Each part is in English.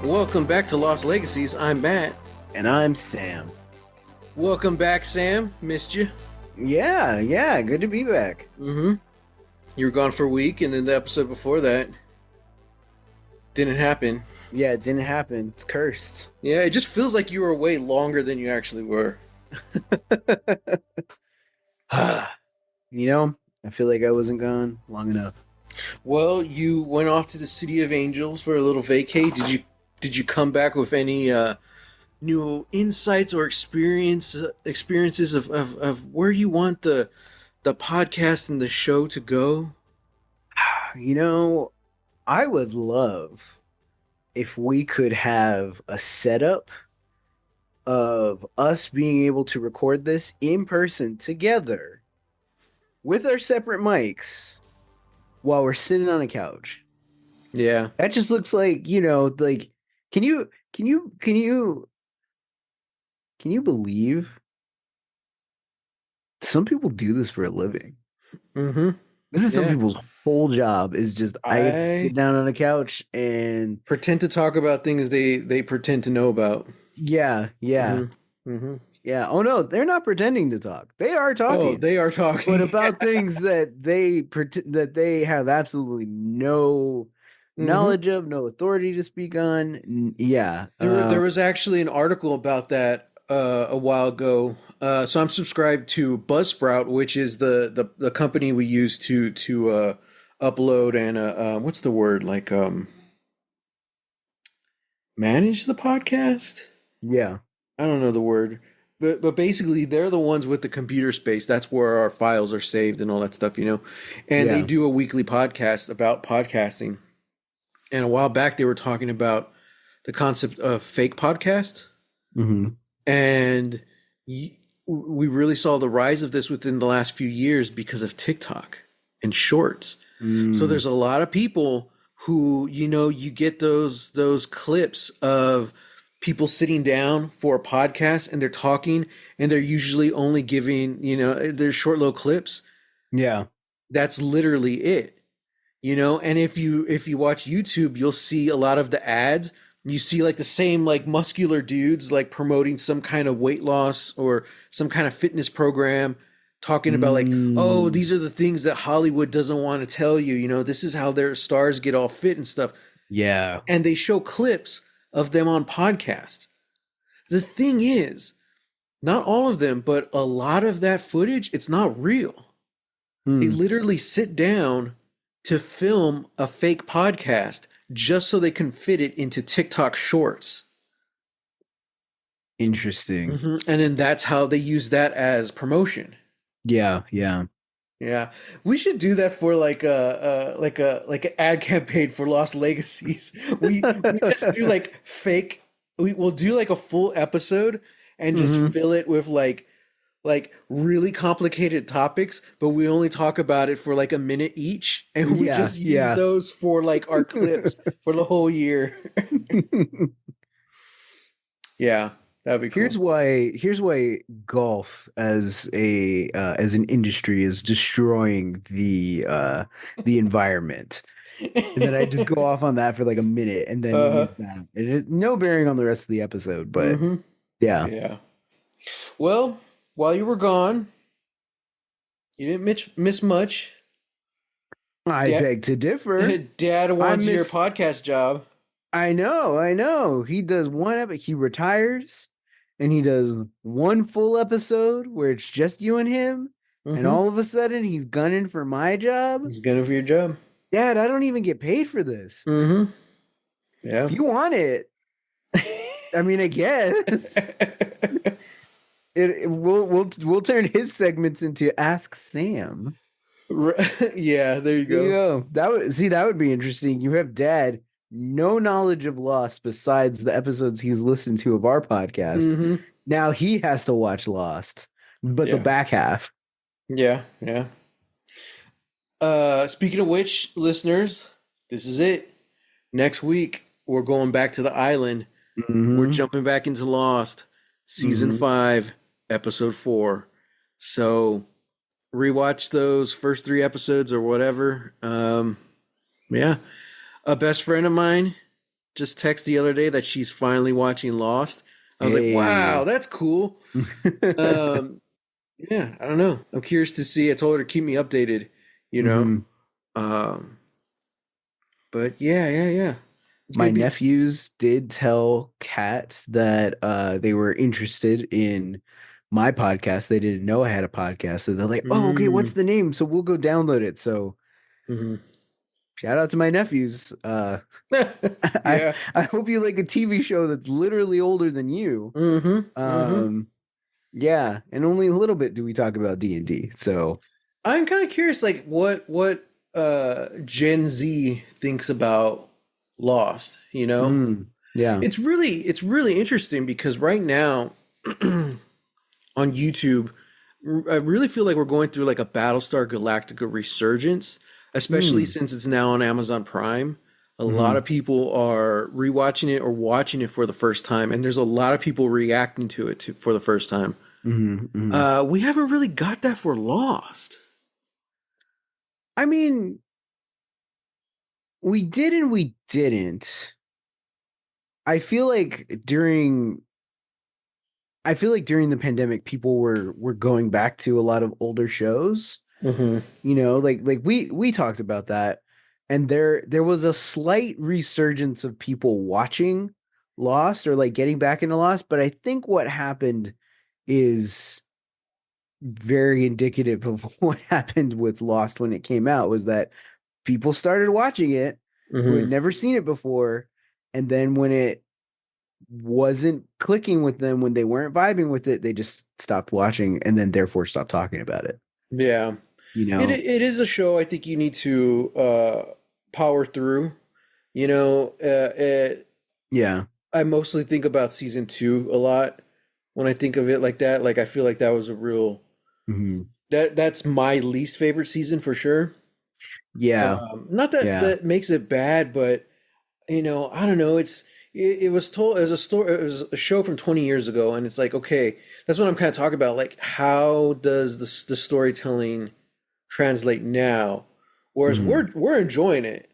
Welcome back to Lost Legacies. I'm Matt. And I'm Sam. Welcome back, Sam. Missed you. Yeah, good to be back. You were gone for a week, and then the episode before that didn't happen. Yeah, it didn't happen. It's cursed. Yeah, it just feels like you were away longer than you actually were. I feel like I wasn't gone long enough. Well, you went off to the City of Angels for a little vacay. Did you come back with any new insights or experiences of where you want the podcast and the show to go? I would love if we could have a setup of us being able to record this in person together with our separate mics while we're sitting on a couch. Yeah. That just looks like, can you believe some people do this for a living? Mm-hmm. This is some people's whole job is just I get to sit down on a couch and pretend to talk about things they pretend to know about. Yeah. Mm-hmm. Yeah. Oh no, they're not pretending to talk. They are talking. Oh, they are talking. But about things that they have absolutely no knowledge of, no authority to speak on. Yeah. There was actually an article about that a while ago. So I'm subscribed to Buzzsprout, which is the company we use to upload and what's the word, like manage the podcast? Yeah. I don't know the word. But basically they're the ones with the computer space. That's where our files are saved and all that stuff, And they do a weekly podcast about podcasting. And a while back they were talking about the concept of fake podcasts. Mm-hmm. And we really saw the rise of this within the last few years because of TikTok and shorts. So there's a lot of people who, you get those clips of people sitting down for a podcast and they're talking and they're usually only giving, their short little clips. Yeah. That's literally it. And if you watch YouTube, you'll see a lot of the ads. You see like the same like muscular dudes like promoting some kind of weight loss or some kind of fitness program, talking about like, oh, these are the things that Hollywood doesn't want to tell you. This is how their stars get all fit and stuff. Yeah. And they show clips of them on podcasts. The thing is, not all of them, but a lot of that footage, it's not real. They literally sit down to film a fake podcast just so they can fit it into TikTok shorts. Interesting. Mm-hmm. And then that's how they use that as promotion. Yeah. We should do that for like an ad campaign for Lost Legacies. We just do like fake. We'll do like a full episode and just fill it with like really complicated topics, but we only talk about it for like a minute each, and we just use those for like our clips for the whole year. Yeah, that'd be cool. Here's why golf as an industry is destroying the environment. And then I just go off on that for like a minute and then use that. It has no bearing on the rest of the episode, but yeah. Well, while you were gone, you didn't miss much. I beg to differ. Dad wants your podcast job. I know. He does he retires and he does one full episode where it's just you and him. And all of a sudden he's gunning for my job. He's gunning for your job. Dad, I don't even get paid for this. Yeah. If you want it, I mean, I guess. We'll turn his segments into Ask Sam. Yeah, there you go. That would be interesting. You have Dad, no knowledge of Lost besides the episodes he's listened to of our podcast. Now he has to watch Lost, but the back half. Yeah. Speaking of which, listeners, this is it. Next week, we're going back to the island. We're jumping back into Lost, season 5. Episode 4. So rewatch those first 3 episodes or whatever. A best friend of mine just text the other day that she's finally watching Lost. I was like, wow, Hey. that's cool. Um, yeah, I don't know. I'm curious to see. I told her to keep me updated, you know. hmm Um, but yeah. It's My gonna be. nephews did tell Kat that they were interested in my podcast. They didn't know I had a podcast. So they're like, oh, okay, what's Mm, the name? So we'll go download it. So mhm. shout out to my nephews. I Yeah. I hope you like a TV show that's literally older than you. Mm-hmm. Um, yeah, and only a little bit do we talk about D&D. So, I'm kind of curious, like what Gen Z thinks about Lost. You know, yeah. it's really interesting because right now on YouTube, I really feel like we're going through like a Battlestar Galactica resurgence, especially Mm, since it's now on Amazon Prime. A lot hmm of people are rewatching it or watching it for the first time, and there's a lot of people reacting to it for the first time. hmm We haven't really got that for Lost. I mean, we did and we didn't. I feel like during I feel like during the pandemic people were going back to a lot of older shows. Hmm. You know, like we talked about that, and there was a slight resurgence of people watching Lost or like getting back into Lost, but I think what happened is very indicative of what happened with Lost when it came out was that people started watching it who had Hmm. never seen it before, and then when it wasn't clicking with them, when they weren't vibing with it, they just stopped watching and then therefore stopped talking about it. Yeah. You It know? it is a show I think you need to power through. You know, Yeah. I mostly think about season two a lot when I think of it like that. Like I feel like that was a real Mhm. that's my least favorite season for sure. Yeah. Not that Yeah. that makes it bad, but I don't know. It was told as a story. It was a show from 20 years ago, and it's like okay, that's what I'm kind of talking about. Like how does the storytelling translate now? Whereas Mhm. we're enjoying it,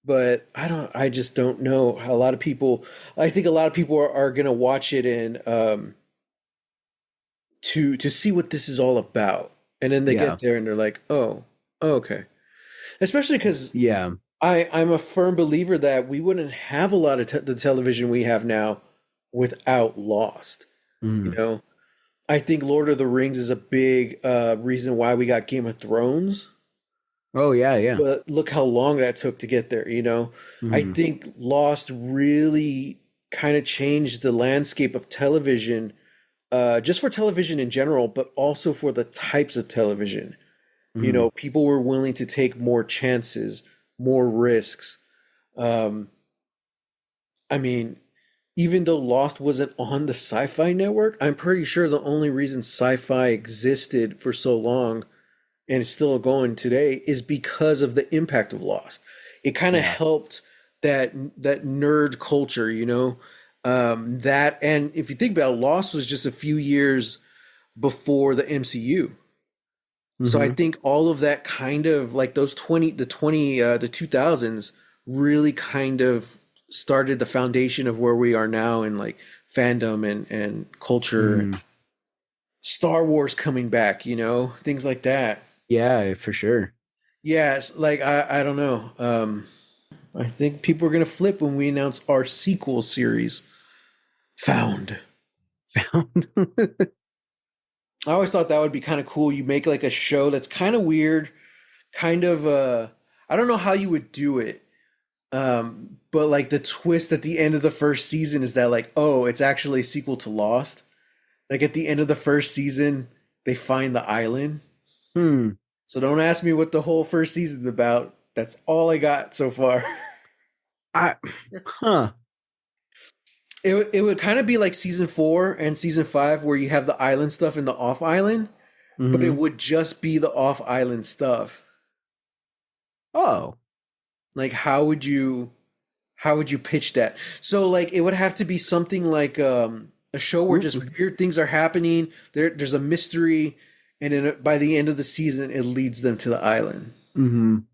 but I just don't know how a lot of people. I think a lot of people are gonna watch it and to see what this is all about, and then they Yeah. get there and they're like, oh, okay. Especially because Yeah. I'm a firm believer that we wouldn't have a lot of the television we have now without Lost. You Mhm. know, I think Lord of the Rings is a big reason why we got Game of Thrones. Oh yeah, yeah. But look how long that took to get there, you know? I Mhm. think Lost really kind of changed the landscape of television, just for television in general, but also for the types of television. You Mhm. know, people were willing to take more chances, more risks. Um, I mean, even though Lost wasn't on the Sci-Fi Network, I'm pretty sure the only reason Sci-Fi existed for so long and it's still going today is because of the impact of Lost. It kind of Yeah. helped that nerd culture, you know. That and if you think about it, Lost was just a few years before the MCU. So I Mhm. think all of that kind of like those 2000s really kind of started the foundation of where we are now in like fandom and culture and Mhm. Star Wars coming back, you know, things like that. Yeah, for sure. Yes, like I don't know. I think people are gonna flip when we announce our sequel series, Found. Found. I always thought that would be kind of cool. You make like a show that's kind of weird, kind of I don't know how you would do it. But like the twist at the end of the first season is that like, oh, it's actually a sequel to Lost. Like at the end of the first season, they find the island. Hmm. So don't ask me what the whole first season's about. That's all I got so far. I huh. It would kind of be like season four and season five, where you have the island stuff and the off island, but it Mhm. would just be the off island stuff. Oh. Like, how would you pitch that? So, like, it would have to be something like a show where just Mm, weird things are happening. There's a mystery, and then by the end of the season, it leads them to the island. mhm.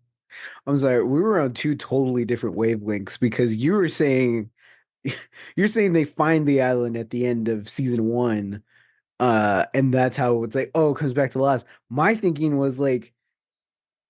I'm sorry, we were on two totally different wavelengths because you were saying you're saying they find the island at the end of season one, and that's how it's like, oh, it comes back to Lost. My thinking was like,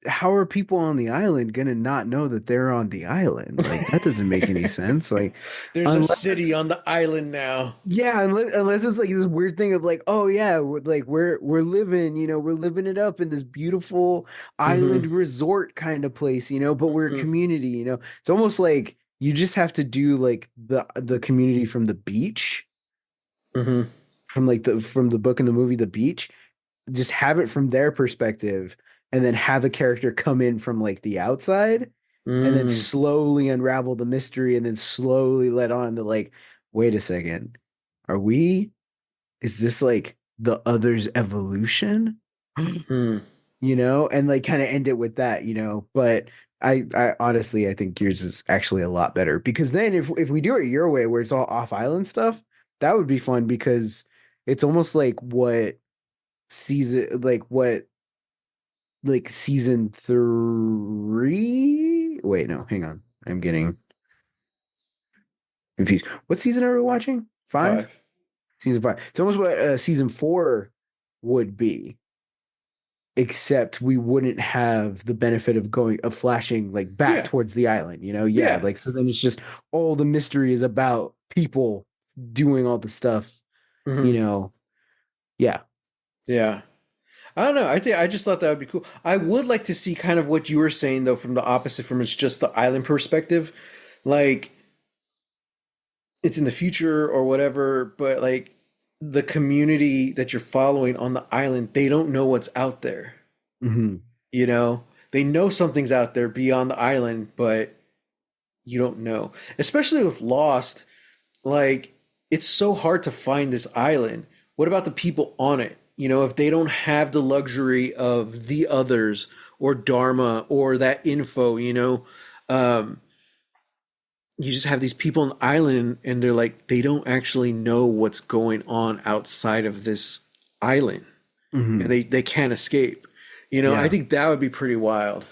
how are people on the island gonna not know that they're on the island? Like that doesn't make any sense. Like There's a unless city it's on the island now. yeah, unless it's like this weird thing of like, oh yeah, we're living, we're living it up in this beautiful island Hmm. resort kind of place, but we're a community, It's almost like you just have to do like the community from the beach, Hmm. from like the book and the movie The Beach, just have it from their perspective and then have a character come in from like the outside and then Mm. slowly unravel the mystery and then slowly let on to like, wait a second, are we is this like the other's evolution? Mm. And like kind of end it with that, but I honestly I think yours is actually a lot better because then if we do it your way where it's all off island stuff, that would be fun because it's almost like what season three. Wait, no, hang on. I'm getting confused. What season are we watching? Five? 5. Season five. It's almost what season four would be, except we wouldn't have the benefit of flashing like back Yeah. towards the island, Yeah, Yeah. like so then it's just all the mystery is about people doing all the stuff, you Hmm. know. Yeah. Yeah. I don't know. I just thought that would be cool. I would like to see kind of what you were saying though, from the opposite, from it's just the island perspective. Like it's in the future or whatever, but like the community that you're following on the island, they don't know what's out there. Hmm. You know? They know something's out there beyond the island, but you don't know. Especially with Lost, like it's so hard to find this island. What about the people on it? If they don't have the luxury of the others or Dharma or that info, um, you just have these people on the island and they're like, they don't actually know what's going on outside of this island and Hmm. they can't escape. I Yeah. think that would be pretty wild.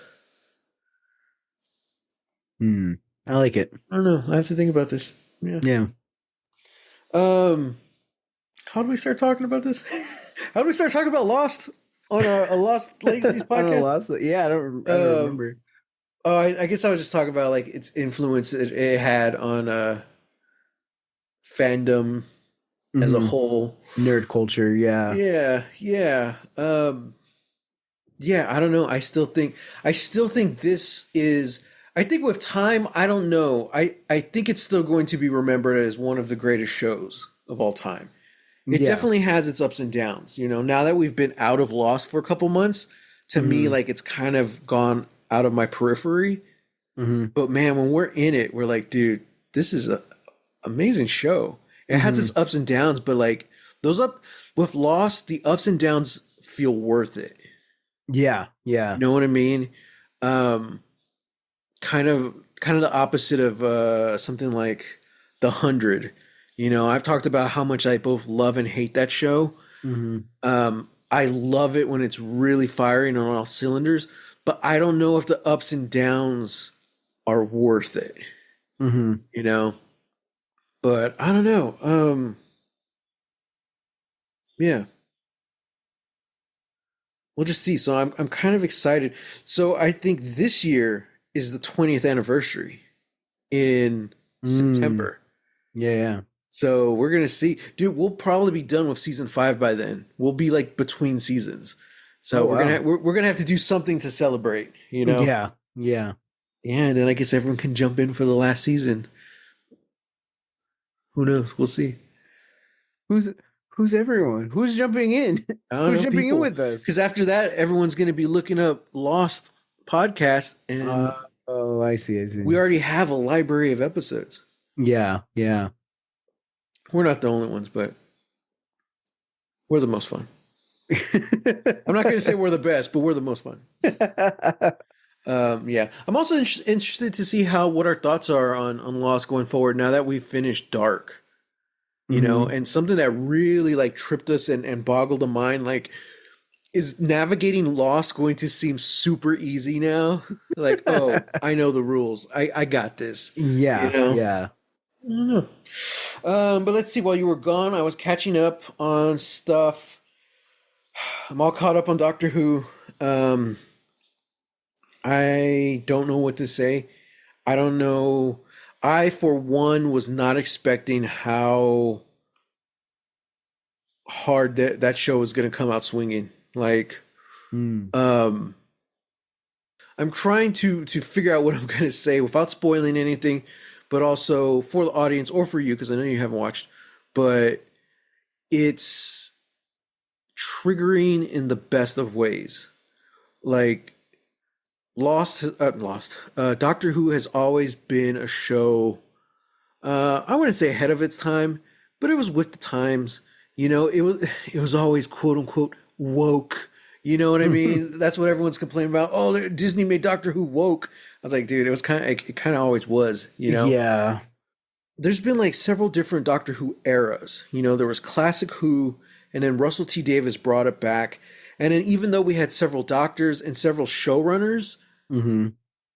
Hmm. I like it. I don't know. I have to think about this. Yeah. Yeah. Um, how do we start talking about this? How do we start talking about Lost on a Lost Legacies I don't know, podcast? lost. Yeah, I don't Um, remember. oh, I guess I was just talking about like its influence it had on fandom as a Hmm. whole. Nerd culture. Yeah. Yeah, yeah, yeah. I don't know. I still think this is. I think with time, I don't know. I think it's still going to be remembered as one of the greatest shows of all time. It Yeah. definitely has its ups and downs. Now that we've been out of Lost for a couple months, to me, Hmm. like it's kind of gone out of my periphery. Hmm. But man, when we're in it, we're like, dude, this is a amazing show. It has Hmm. its ups and downs, but like those up with Lost, the ups and downs feel worth it. Yeah. You Yeah. know what I mean? Um, kind of the opposite of something like The 100. I've talked about how much I both love and hate that show. Hmm. I love it when it's really firing on all cylinders, but I don't know if the ups and downs are worth it, Hmm. you know? But I don't know. Yeah, we'll just see. So I'm kind of excited. So I think this year is the 20th anniversary in Mm. September. Yeah. Yeah. So we're gonna see, dude. We'll probably be done with season 5 by then. We'll be like between seasons, Oh so we're gonna wow. we're gonna have to do something to celebrate. Yeah. Yeah. Yeah. And then I guess everyone can jump in for the last season. Who knows? We'll see. Who's who's everyone? Who's jumping in? I don't Who's know, jumping in people, with us? because after that, everyone's gonna be looking up Lost podcast, Uh, and oh, I see. I we see. already have a library of episodes. Yeah. Yeah. We're not the only ones, but we're the most fun. I'm not gonna say we're the best, but we're the most fun. Yeah, I'm also interested to see what our thoughts are on Lost going forward now that we've finished Dark. Hmm. And something that really like tripped us and boggled the mind. Like is navigating Lost going to seem super easy now? Like, oh, I know the rules. I got this. You Yeah, know? yeah. I don't know. But let's see. While you were gone, I was catching up on stuff. I'm all caught up on Doctor Who. Um, I don't know what to say. I don't know. I, for one, was not expecting how hard that show was going to come out swinging. Like, Mm. um, I'm trying to figure out what I'm going to say without spoiling anything, but also for the audience or for you, because I know you haven't watched. But it's triggering in the best of ways. Like Doctor Who has always been a show. I wouldn't say ahead of its time, but it was with the times. It was always quote unquote woke. You know what I mean? That's what everyone's complaining about. Oh, Disney made Doctor Who woke. I was like, dude, it kind of always was. Yeah. There's been like several different Doctor Who eras. There was classic Who, and then Russell T Davies brought it back. And then even though we had several doctors and several showrunners, Hmm.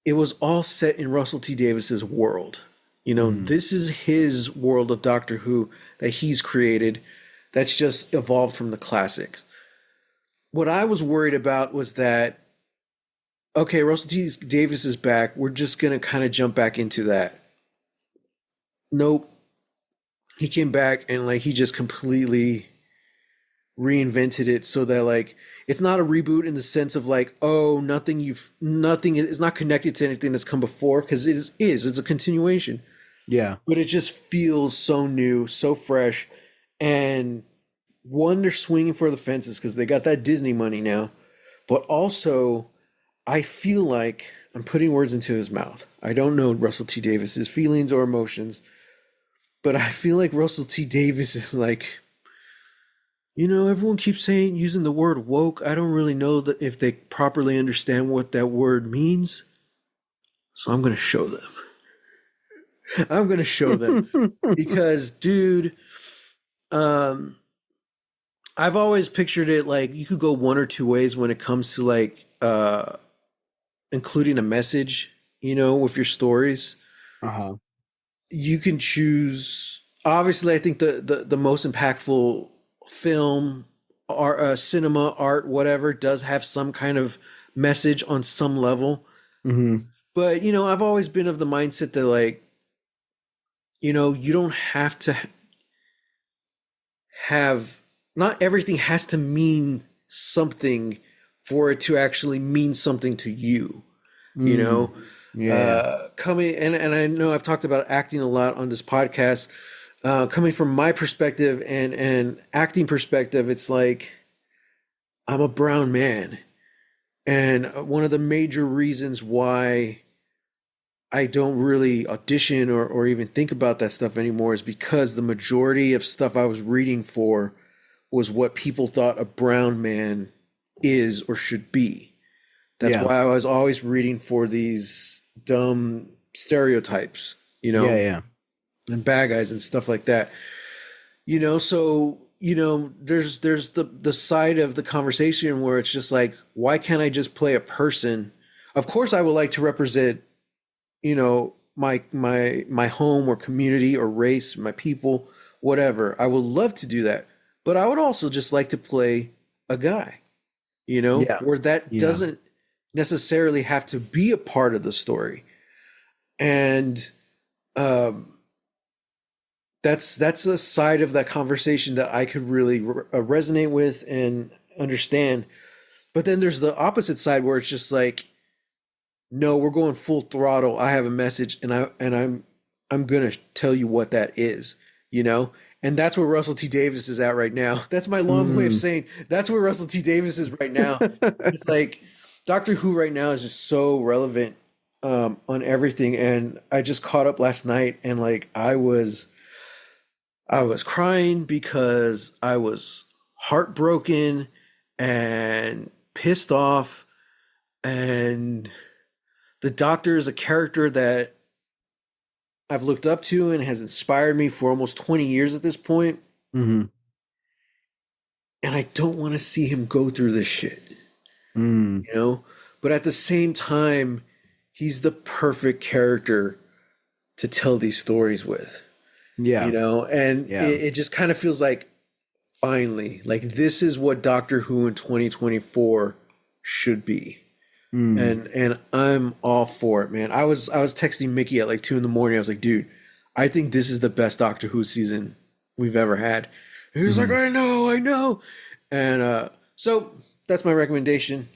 it was all set in Russell T Davis's world. Mm. This is his world of Doctor Who that he's created that's just evolved from the classics. What I was worried about was that, okay, Russell T Davies is back. We're just going to kind of jump back into that. Nope. He came back and like he just completely reinvented it so that like it's not a reboot in the sense of like, oh, nothing is not connected to anything that's come before, because it's a continuation. Yeah. But it just feels so new, so fresh. And one, they're swinging for the fences because they got that Disney money now. But also, I feel like I'm putting words into his mouth. I don't know Russell T Davis's feelings or emotions, but I feel like Russell T Davis is like, everyone keeps saying, using the word woke. I don't really know that if they properly understand what that word means. So I'm going to show them. I'm going to show them because, dude, um, I've always pictured it like you could go one or two ways when it comes to like including a message, with your stories. Uh-huh. You can choose. Obviously, I think the most impactful film, or cinema, art, whatever, does have some kind of message on some level. Hmm. But I've always been of the mindset that like, you don't have to have. Not everything has to mean something for it to actually mean something to you. You Mm. know, Yeah. coming and I know I've talked about acting a lot on this podcast. Coming from my perspective and acting perspective, it's like I'm a brown man, and one of the major reasons why I don't really audition or even think about that stuff anymore is because the majority of stuff I was reading for was what people thought a brown man is or should be. That's Yeah. why I was always reading for these dumb stereotypes, Yeah. Yeah. and bad guys and stuff like that. So there's the side of the conversation where it's just like, why can't I just play a person? Of course, I would like to represent, my home or community or race, my people, whatever. I would love to do that, but I would also just like to play a guy, Yeah. where that Yeah. doesn't necessarily have to be a part of the story. And um, that's a side of that conversation that I could really resonate with and understand. But then there's the opposite side where it's just like, no, we're going full throttle. I have a message, and I'm gonna tell you what that is, and that's where Russell T Davies is at right now. That's my long way of Mm. saying that's where Russell T Davies is right now. It's like Doctor Who right now is just so relevant, on everything, and I just caught up last night, and like I was crying because I was heartbroken and pissed off, and the Doctor is a character that I've looked up to and has inspired me for almost 20 years at this point. Hmm. and I don't want to see him go through this shit, Mm. you know? But at the same time, he's the perfect character to tell these stories with, you Yeah. know? And Yeah. it just kind of feels like finally, like this is what Doctor Who in 2024 should be. Mm. And I'm all for it, man. I was texting Mickey at like 2 in the morning. I was like, dude, I think this is the best Doctor Who season we've ever had. And he was like, Mhm. I know. And so that's my recommendation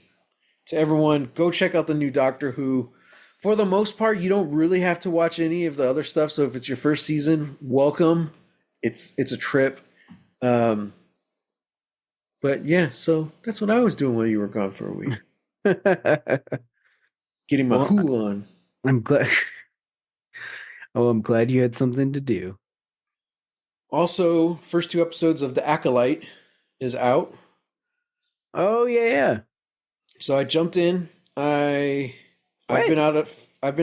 to everyone. Go check out the new Doctor Who. For the most part, you don't really have to watch any of the other stuff. So if it's your first season, welcome. It's a trip. Um, but yeah, so that's what I was doing while you were gone for a week. Getting my Well, Who on. I'm glad. Oh, I'm glad you had something to do. Also, first 2 episodes of The Acolyte is out. Oh yeah, yeah. So I jumped in. I've What? been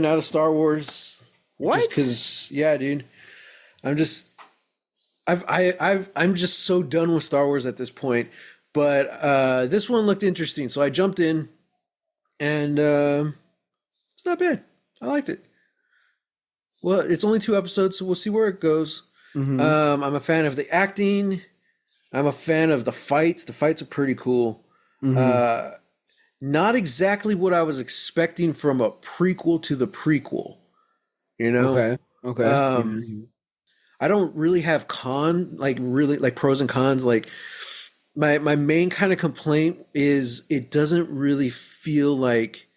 out of Star Wars just What? cuz yeah, dude. I'm just I'm just so done with Star Wars at this point. But this one looked interesting. So I jumped in and it's not bad. I liked it. Well, it's only 2 episodes, so we'll see where it goes. Mm-hmm. I'm a fan of the acting. I'm a fan of the fights. The fights are pretty cool. Mm-hmm. Uh, Not exactly what I was expecting from a prequel to the prequel, you know? Okay. Okay. Um, Yeah. I don't really have really like pros and cons. Like my main kind of complaint is it doesn't really feel like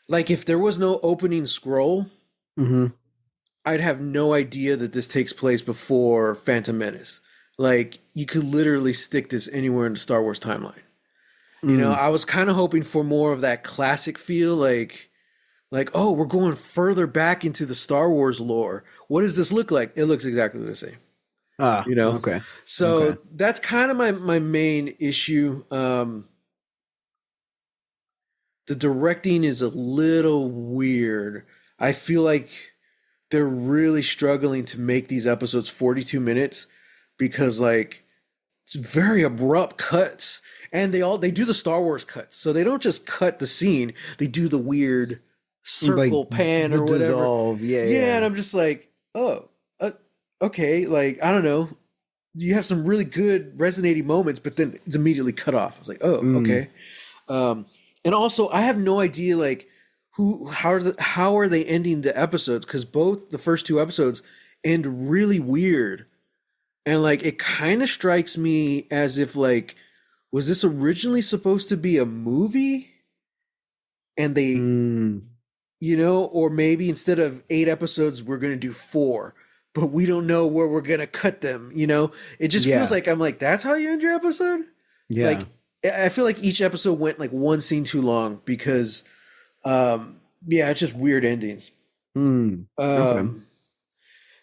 if there was no opening scroll, Mm-hmm. I'd have no idea that this takes place before Phantom Menace. Like you could literally stick this anywhere in the Star Wars timeline. You know, Mm. I was kind of hoping for more of that classic feel, oh, we're going further back into the Star Wars lore. What does this look like? It looks exactly the same, Ah. you know. Okay. Okay. So that's kind of my main issue. The directing is a little weird. I feel like they're really struggling to make these episodes 42 minutes because like it's very abrupt cuts and they do the Star Wars cuts. So they don't just cut the scene, they do the weird Like circle pan the or whatever. dissolve. Yeah. Yeah, and Yeah. I'm just like, "Oh, okay, like I don't know. You have some really good resonating moments, but then it's immediately cut off." I was like, "Oh, Mm. okay." Um and also I have no idea like how are they ending the episodes cuz both the first 2 episodes end really weird. And like it kind of strikes me as if like was this originally supposed to be a movie and they Mm. or maybe instead of 8 episodes we're going to do 4, but we don't know where we're going to cut them. It just feels Yeah. like I'm like that's how you end your episode? Yeah. Like I feel like each episode went like one scene too long because yeah, it's just weird endings. Mm. Okay. Um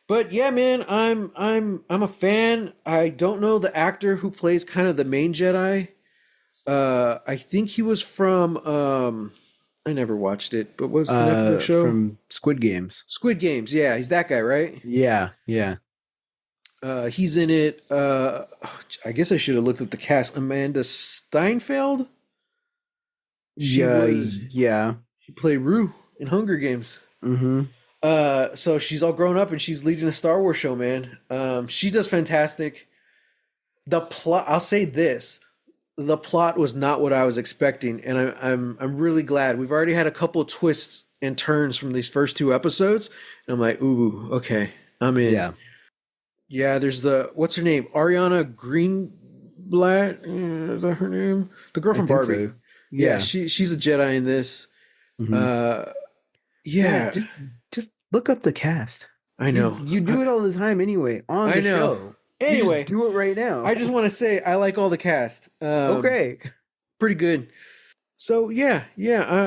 But yeah, man, I'm a fan. I don't know the actor who plays kind of the main Jedi. I think he was from I never watched it, but what's the Netflix show? From Squid Games. Squid Games. Yeah, he's that guy, right? Yeah. Yeah. He's in it. I guess I should have looked up the cast. Amanda Steinfeld. She Yeah. was Yeah. she played Rue in Hunger Games. Mm-hmm. So she's all grown up and she's leading a Star Wars show, man. She does fantastic. The plot, I'll say this, the plot was not what I was expecting, and I'm really glad. We've already had a couple of twists and turns from these first 2 episodes, and I'm like, ooh, okay, I'm in. Yeah. Yeah, there's what's her name? Ariana Greenblatt, is that her name? The girl I from think Barbie. so. Yeah, Yeah. she's a Jedi in this. Mm-hmm. Uh, Yeah. yeah, Just look up the cast. I You know. you do it all the time anyway on I the know. show. You just Anyway, do it right now. I just want to say I like all the cast. Okay. Pretty good. So yeah,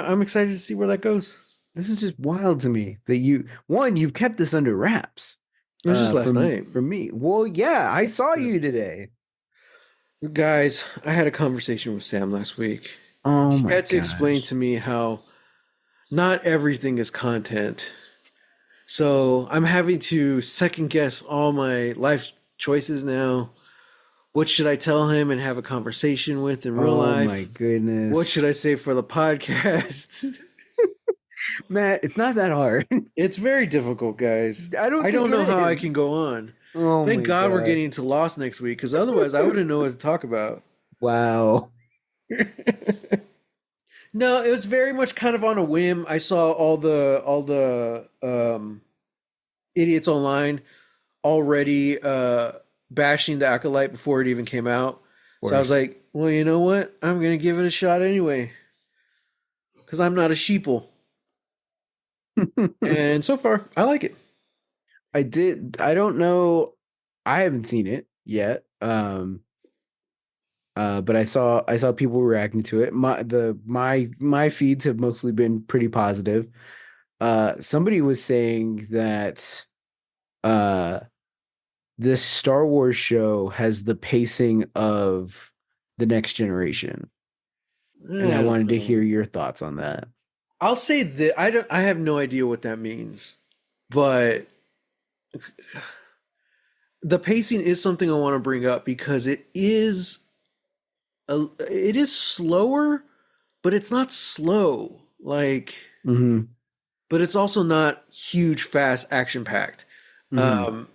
I'm excited to see where that goes. This is just wild to me that you've kept this under wraps. It was just last night. From me. Well, yeah, I saw you today. Guys, I had a conversation with Sam last week. Oh He my had to explain gosh. to me how not everything is content. So I'm having to second guess all my life choices now. What should I tell him and have a conversation with in real Oh my life? What should goodness. I say for the podcast? Matt, it's not that hard. It's very difficult, guys. I don't I think don't know it how I can is. go on. Oh Thank my God we're God. getting into Lost next week, because otherwise I wouldn't know what to talk about. Wow. No, it was very much kind of on a whim. I saw all the idiots online already bashing the Acolyte before it even came out. Of So I was course. like, well, you know what? I'm gonna give it a shot anyway, because I'm not a sheeple. And so far, I like it. I don't know. I haven't seen it yet. But I saw people reacting to it. My feeds have mostly been pretty positive. Somebody was saying that uh this Star Wars show has the pacing of the Next Generation, and I I don't wanted to know. hear your thoughts on that. I'll say that I don't. I have no idea what that means, but the pacing is something I want to bring up because it is slower, but it's not slow. Like, Hmm. but it's also not huge, fast, action packed. Hmm. Um,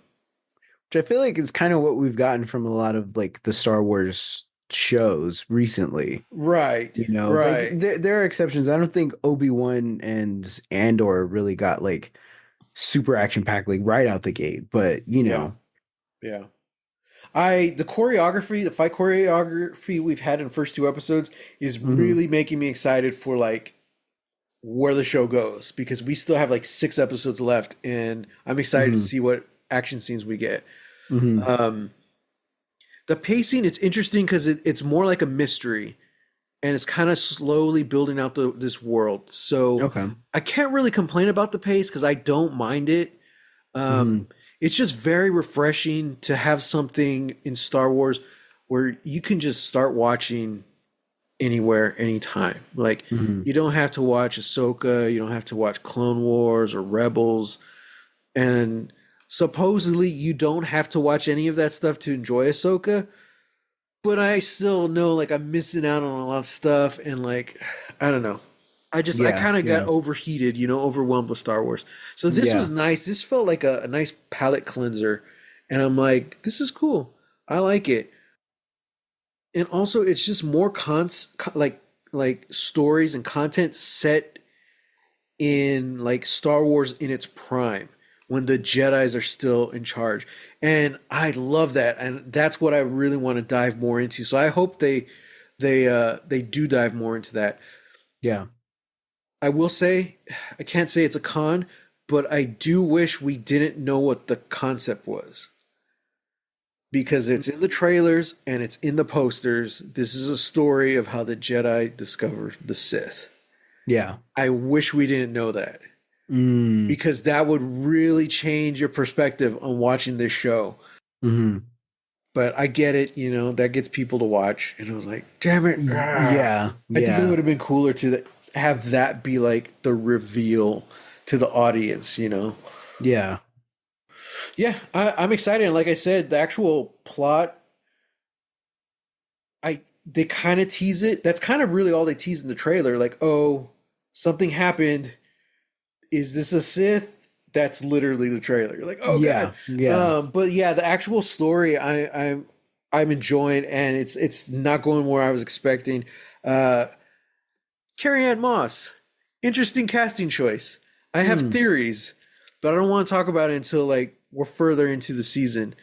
Which I feel like is kind of what we've gotten from a lot of like the Star Wars shows recently. right, Like right, there are exceptions. I don't think Obi-Wan and Andor really got like super action packed like right out the gate, but yeah, yeah. The choreography, the fight choreography we've had in the first two episodes is hmm really making me excited for like where the show goes because we still have like six episodes left, and I'm excited to hmm see what action scenes we get. hmm Um, the pacing, it's interesting because it's more like a mystery, and it's kind of slowly building out this world. So Okay. I can't really complain about the pace because I don't mind it. Um, hmm it's just very refreshing to have something in Star Wars where you can just start watching anywhere, anytime. Like hmm you don't have to watch Ahsoka, you don't have to watch Clone Wars or Rebels, and supposedly you don't have to watch any of that stuff to enjoy Ahsoka. But I still know like I'm missing out on a lot of stuff, and like I don't know. I Yeah, kind of got yeah, overheated, overwhelmed with Star Wars. So this was yeah. nice. This felt like a nice palate cleanser, and I'm like, this is cool. I like it. And also, it's just more like stories and content set in like Star Wars in its prime when the Jedi's are still in charge. And I love that. And that's what I really want to dive more into. So I hope they do dive more into that. Yeah. I will say I can't say it's a con, but I do wish we didn't know what the concept was. Because it's in the trailers and it's in the posters. This is a story of how the Jedi discovered the Sith. Yeah. I wish we didn't know that, Mm. because that would really change your perspective on watching this show. hmm But I get it, that gets people to watch. And I was like, damn it. Yeah, I think it yeah, would have been cooler to have that be like the reveal to the audience. yeah. Yeah, I'm excited. And like I said, the actual plot, they kind of tease it. That's kind of really all they tease in the trailer. Like, oh, something happened. Is this a Sith? That's literally the trailer. You're like, oh god. Yeah, yeah. But yeah, the actual story, I'm enjoying, and it's not going where I was expecting. Uh, Carrie Ann Moss, interesting casting choice. I have Mm. theories, but I don't want to talk about it until like we're further into the season.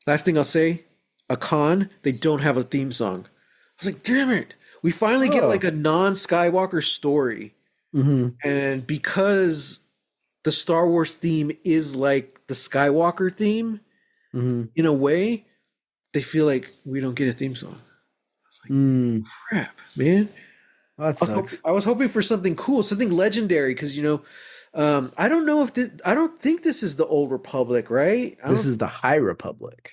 Last thing I'll say, a con, they don't have a theme song. I was like, damn it. We finally get like Oh. a non-Skywalker story. hmm And because the Star Wars theme is like the Skywalker theme hmm in a way, they feel like we don't get a theme song. It's like, Mm. crap, man. Well, that sucks. I was hoping for something cool, something legendary, because I don't know if I don't think this is the Old Republic, right? I This don't. is the High Republic.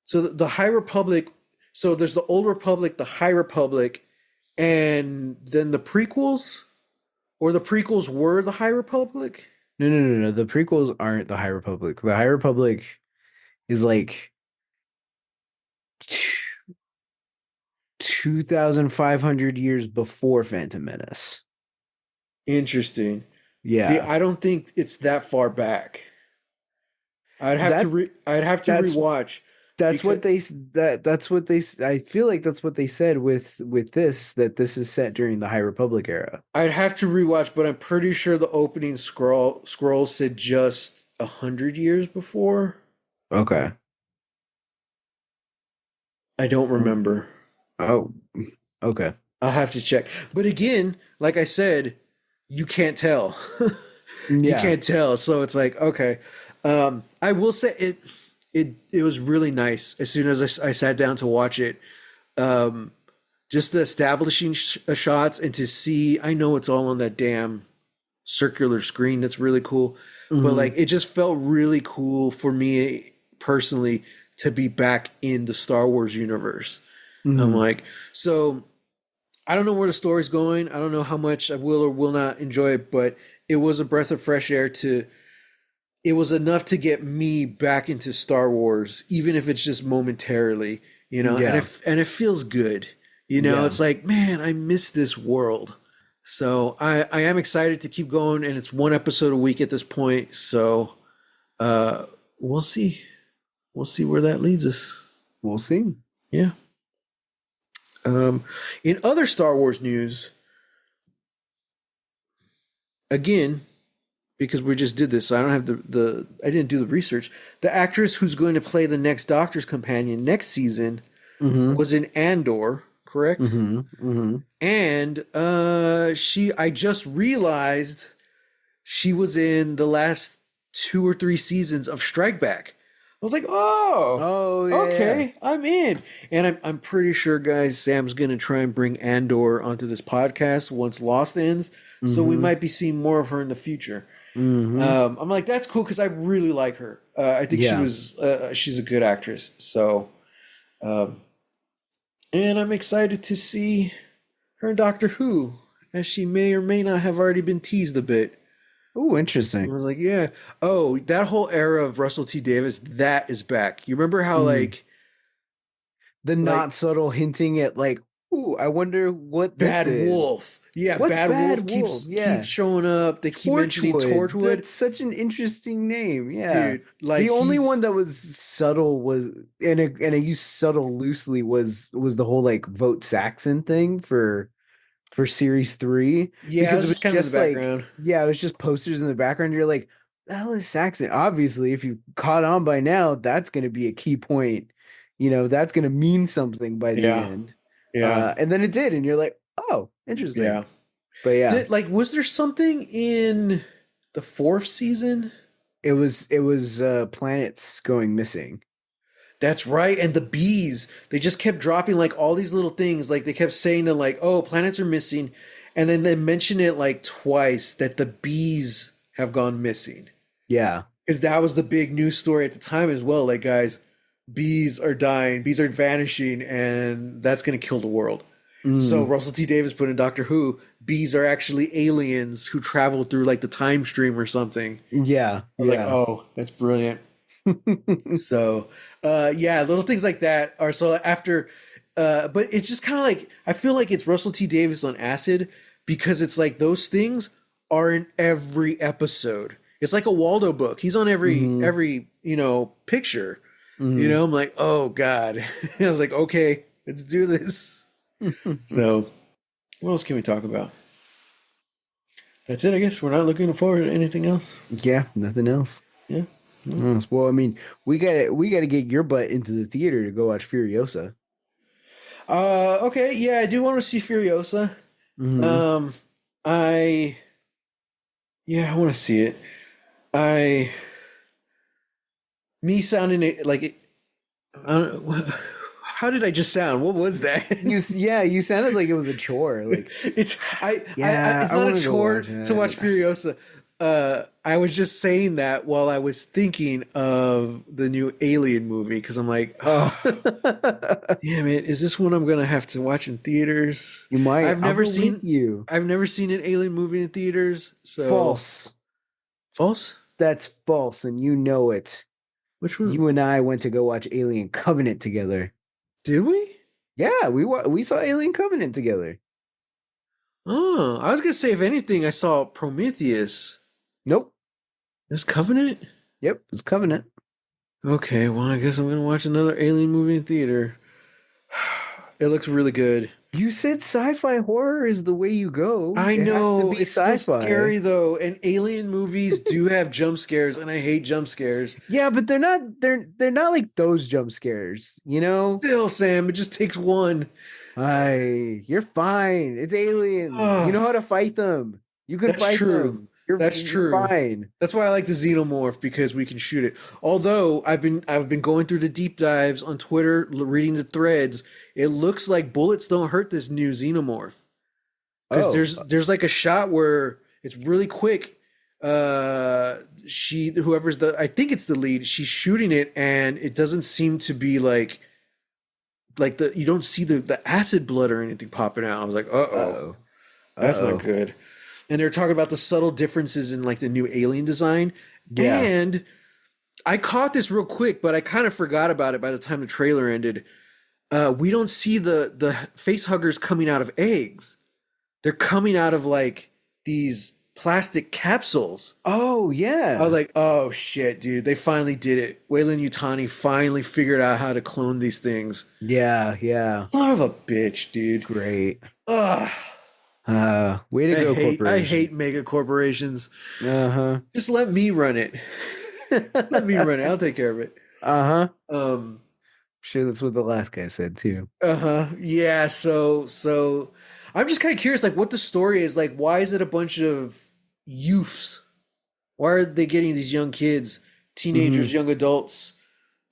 So the High Republic. So there's the Old Republic, the High Republic, and then the prequels, or the prequels were the High Republic. No, no, no, no. The prequels aren't the High Republic. The High Republic is like 2,500 years before Phantom Menace. Interesting. See, Yeah. I don't think it's that far back. That I'd have to that's rewatch that's because what that's what I feel like that's what they said with this, that this is set during the High Republic era. I'd have to rewatch, but I'm pretty sure the opening scroll said just 100 years before. Okay. I don't remember. Oh, okay. I'll have to check. But again, like I said, you can't tell. You Yeah. can't tell. So it's like, okay. I will say it was really nice as soon as I sat down to watch it. Um, just the establishing shots and to see, I know it's all on that damn circular screen. That's really cool. But like, Hmm. it just felt really cool for me personally to be back in the Star Wars universe. I'm Hmm. like, so I don't know where the story's going. I don't know how much I will or will not enjoy it, but it was a breath of fresh air to it was enough to get me back into Star Wars, even if it's just momentarily, and Yeah. it feels good. Yeah. It's like, man, I miss this world. So I am excited to keep going, and it's one episode a week at this point. So uh we'll see. We'll see where that leads us. We'll see. Yeah. Um in other Star Wars news, again, because we just did this, so I don't have the I didn't do the research. The actress who's going to play the next Doctor's companion next season Hmm. was in Andor, correct? Hmm. Hmm. And I just realized she was in the last 2 or 3 seasons of Strike Back. I was like, oh, Oh yeah. okay, I'm in. And I'm pretty sure, guys, Sam's gonna try and bring Andor onto this podcast once Lost ends. So we Hmm. might be seeing more of her in the future. Hmm. I'm like, that's cool because I really like her. I think Yeah. she's a good actress. So, um, and I'm excited to see her in Doctor Who, as she may or may not have already been teased a bit. Oh, I interesting. was like, yeah. Oh, that whole era of Russell T Davis, that is back. You remember how Hmm. The like not subtle hinting at like, ooh, I wonder what this Bad is. Wolf. Yeah, What's Bad Bad Wolf Wolf? keeps Yeah. showing up. They keep mentioning Torchwood. Torchwood. That's such an interesting name. Yeah. Dude, like The only one he's that was subtle was, and I use subtle loosely, was the whole like vote Saxon thing for series three, yeah, because it it's was just kind of in the just like, background. yeah, it was just posters in the background. You're like, the hell is Saxon? Obviously, if you caught on by now, that's going to be a key point. That's going to mean something by the Yeah, end. yeah, And then it did, and you're like, oh, interesting. yeah. But yeah, Was there something in the fourth season? it was planets going missing. That's right. And the bees, they just kept dropping like all these little things. Like they kept saying to like, oh, planets are missing. And then they mention it like twice that the bees have gone missing. Yeah. Because that was the big news story at the time as well. Like, guys, bees are dying, bees are vanishing, and that's going to kill the world. So Mm, Russell T Davis put in Doctor Who, bees are actually aliens who travel through like the time stream or something. yeah, I was like, yeah. oh, that's brilliant. So, yeah, little things like that are so after, but it's just kind of like I feel like it's Russell T Davis on acid because it's like those things are in every episode. It's like a Waldo book. He's on Hmm. every picture. Hmm. I'm like, oh God. I was like, okay, let's do this. So, what else can we talk about? That's it, I guess. We're not looking forward to anything else. Yeah, nothing else. Yeah. Mm. Well, I mean, we gotta get your butt into the theater to go watch Furiosa. Okay, yeah, I do want to see Furiosa. Hmm. Um, I yeah, I want to see it. I me sounding it like it, I don't know, how did I just sound? What was that? Yeah, you sounded like it was a chore. Like, It's yeah, it's I not a want to go chore watch to watch it. Furiosa. I was just saying that while I was thinking of the new Alien movie because I'm like, Oh, oh, damn it, is this one I'm gonna have to watch in theaters? you might. I've I'll never go with seen you. I've never seen an Alien movie in theaters, so False. false. That's false, and you know it. Which one You and I went to go watch Alien Covenant together. did we? Yeah, we saw Alien Covenant together. Oh, I was gonna say if anything, I saw Prometheus. Nope. This Covenant? Yep, it's Covenant. Okay, well, I guess I'm gonna watch another Alien movie in theater. It looks really good. You said sci-fi horror is the way you go. I It has to know be it's still sci-fi. scary though, and alien movies do have jump scares, and I hate jump scares. Yeah, but they're not like those jump scares, you know? Still, Sam, it just takes one. You're fine. It's aliens. You Oh, know how to fight them. You can that's fight true. them. That's You're true. fine. That's why I like the xenomorph because we can shoot it. Although I've been going through the deep dives on Twitter, reading the threads. It looks like bullets don't hurt this new xenomorph because Oh, there's like a shot where it's really quick. She whoever's the I think it's the lead. She's shooting it and it doesn't seem to be like the you don't see the acid blood or anything popping out. I was like, uh-oh, uh-oh. that's not Uh-oh. good. And they're talking about the subtle differences in like the new alien design. Yeah. And I caught this real quick, but I kind of forgot about it by the time the trailer ended. We don't see the face huggers coming out of eggs. They're coming out of like these plastic capsules. Oh, I was yeah. like, oh shit, dude, they finally did it. Weyland Yutani finally figured out how to clone these things. Yeah, yeah. Son of a bitch, dude. Great. Ugh. Way to go, I hate corporation. mega corporations. Uh-huh. Just let me run it. Let me run it. I'll take care of it. Uh-huh. Um, Sure, that's what the last guy said too. uh-huh. Yeah, so I'm just kind of curious like what the story is. Like why is it a bunch of youths? Why are they getting these young kids, Hmm. teenagers, young adults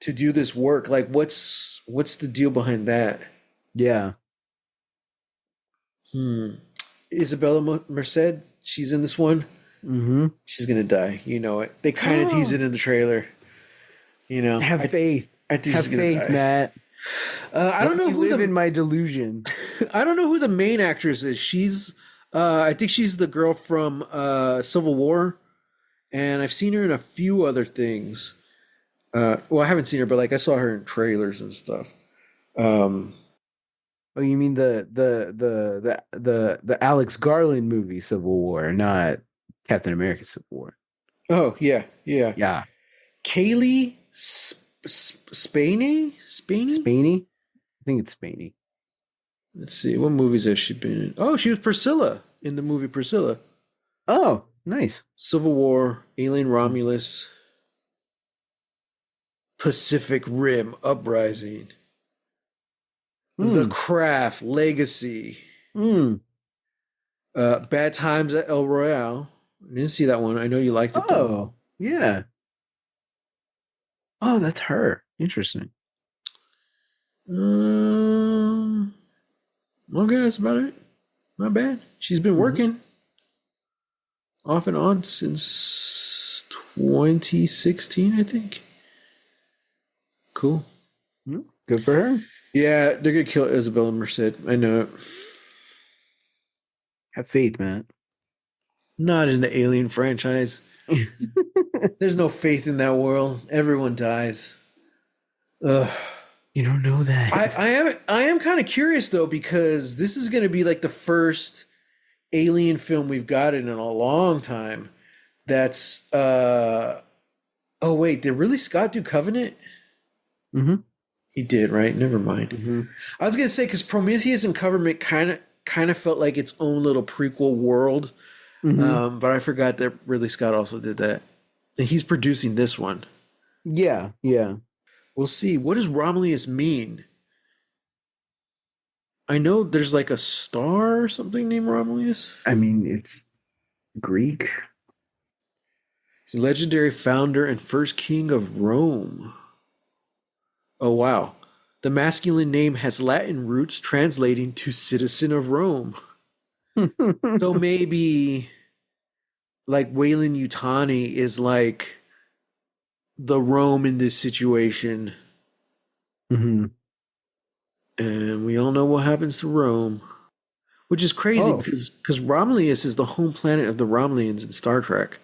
to do this work? Like what's the deal behind that? Yeah. Hmm. Isabella Merced, she's in this one. Hmm. She's gonna die. You know it. They kind of tease Oh, it in the trailer. You know, have faith. I think Have she's gonna faith, die. Matt. I don't Let know me who live the in my delusion. I don't know who the main actress is. She's I think she's the girl from Civil War, and I've seen her in a few other things. Well, I haven't seen her, but like I saw her in trailers and stuff. Um, Oh, you mean the Alex Garland movie Civil War, not Captain America Civil War. oh yeah, yeah. Yeah. Kaylee Spaney? Spaney? Spaney? I think it's Spaney. Let's see, what movies has she been in? Oh, she was Priscilla in the movie Priscilla. Oh, nice. Civil War, Alien Romulus, Pacific Rim Uprising, The Hmm. Craft Legacy, Hmm. Bad Times at El Royale. I didn't see that one. I know you liked it though. Oh, yeah. Oh, that's her. Interesting. Um, okay, that's about it. Not bad. She's been Hmm. working off and on since 2016, I think. Cool. Good for her. Yeah, they're gonna kill Isabella Merced. I know it. Have faith, man. Not in the Alien franchise. There's no faith in that world. Everyone dies. Ugh. You don't know that. I am kind of curious though because this is going to be like the first alien film we've gotten in a long time. That's oh wait, did really Scott do Covenant? Hmm. He did, right? Never mind. Hmm. I was gonna say because Prometheus and Covenant kind of felt like its own little prequel world, Hmm. but I forgot that Ridley Scott also did that, and he's producing this one. Yeah, yeah. We'll see. What does Romulus mean? I know there's like a star or something named Romulus. I mean, it's Greek. He's a legendary founder and first king of Rome. Oh, wow. The masculine name has Latin roots translating to citizen of Rome. So maybe like Wayland Yutani is like the Rome in this situation. Hmm. And we all know what happens to Rome, which is crazy Oh, because Romulus is the home planet of the Romulans in Star Trek.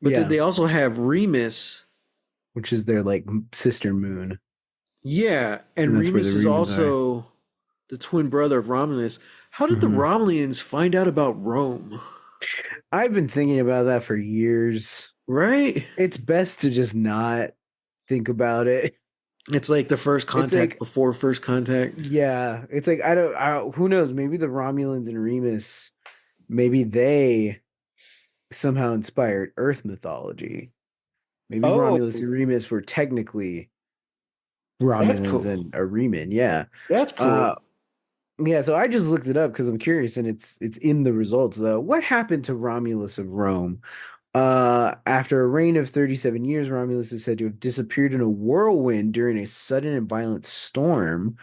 But then yeah. they also have Remus. Which is their like sister moon. Yeah, and and that's where the Remus is Remans are. also the twin brother of Romulus. How did the Hmm. Romulans find out about Rome? I've been thinking about that for years. Right? It's best to just not think about it. It's like the first It's contact like, before first contact. yeah, it's like who knows? Maybe the Romulans and Remus, maybe they somehow inspired Earth mythology. Maybe Oh, Romulus and Remus were technically that's Romulans cool. and a Reman. Yeah. That's Uh, cool. yeah. So I just looked it up because I'm curious, and it's in the results. What happened to Romulus of Rome? After a reign of 37 years, Romulus is said to have disappeared in a whirlwind during a sudden and violent storm.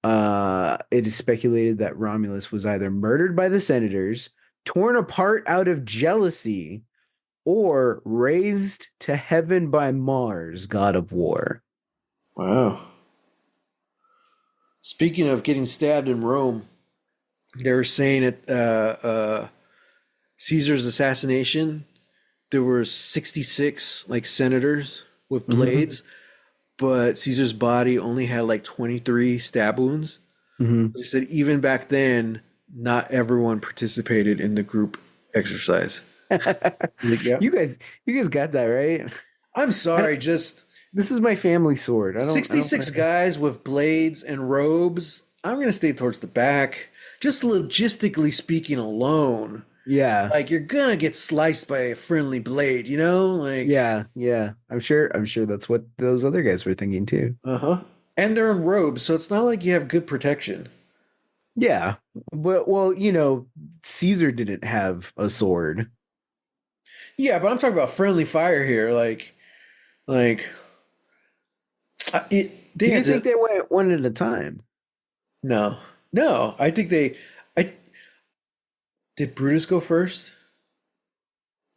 It is speculated that Romulus was either murdered by the senators, torn apart out of jealousy, or raised to heaven by Mars, god of war. Wow. Speaking of getting stabbed in Rome, they were saying at Caesar's assassination, there were 66 like senators with Hmm. blades, but Caesar's body only had like 23 stab wounds. Hmm. They said even back then, not everyone participated in the group exercise. Like, yeah. You guys got that right. I'm I don't, sorry, just this is my family sword. I don't 66 guys with blades and robes. I'm going to stay towards the back. Just logistically speaking alone, Yeah. like you're going to get sliced by a friendly blade, you know? Like, Yeah, yeah. I'm sure that's what those other guys were thinking too. uh-huh. And they're in robes, so it's not like you have good protection. Yeah. But well, Caesar didn't have a sword. Yeah, but I'm talking about friendly fire here. Like they Do you had think to. they went one at a time? No, no. I think they. I did Brutus go first,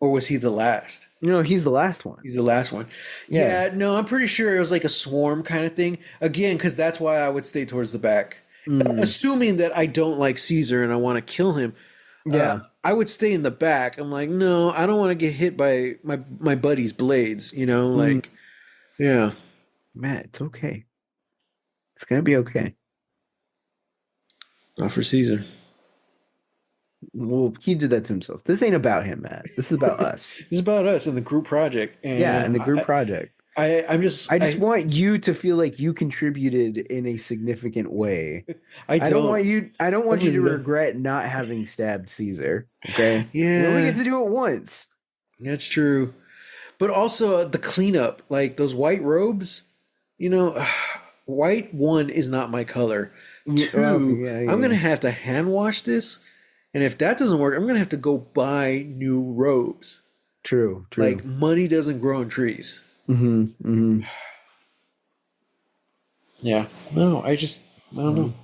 or was he the last? He's the last one. He's the last one. Yeah. Yeah, no, I'm pretty sure it was like a swarm kind of thing. Again, because that's why I would stay towards the back. Mm, Assuming that I don't like Caesar and I want to kill him, yeah. I would stay in the back. I'm like, no, I don't want to get hit by my buddy's blades. Mm, Yeah, Matt, it's okay. It's gonna be okay. not for Caesar. Well, he did that to himself. This ain't about him, Matt. This is about us. It's about us in the group project, Yeah, and and the group project. I'm just I just want you to feel like you contributed in a significant way. I don't. I don't I want you to really don't. regret not having stabbed Caesar. Okay? We only get Yeah, to do it once. that's true. But also the cleanup, like those white robes. You know, white one is not my color. Yeah, well, okay, Two, yeah, I'm yeah, gonna yeah. have to hand wash this, and if that doesn't work, I'm gonna have to go buy new robes. True, Like true. money doesn't grow on trees. Hmm. Hmm. Yeah. No, I don't know.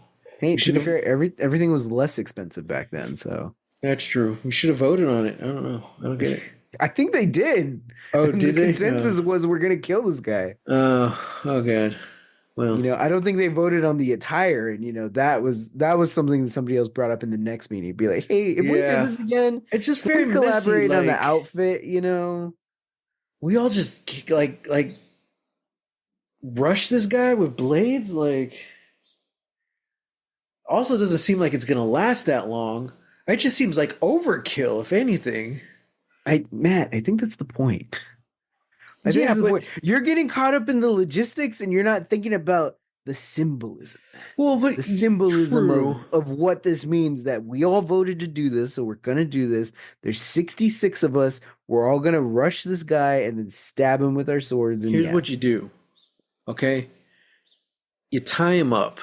Hey, We to should be have. fair, everything was less expensive back then, so That's true. We should have voted on it. I don't know. I don't get it. I think they did. Oh, And the did they? consensus was we're gonna kill this guy. Oh, God. Well, I don't think they voted on the attire, and that was something that somebody else brought up in the next meeting. Be like, hey, if we did yeah. this again, It's just can very we messy. collaborate on the Like outfit? we all just like rush this guy with blades. Like also doesn't seem like it's gonna last that long. It just seems like overkill, if anything. Matt, I think that's the point. I think Yeah, that's the but point. You're getting caught up in the logistics and you're not thinking about the symbolism, Matt. well, The symbolism true. of what this means that we all voted to do this, so we're gonna do this. There's 66 of us. We're all gonna rush this guy and then stab him with our swords, and Here's yeah. what you do. Okay, you tie him up,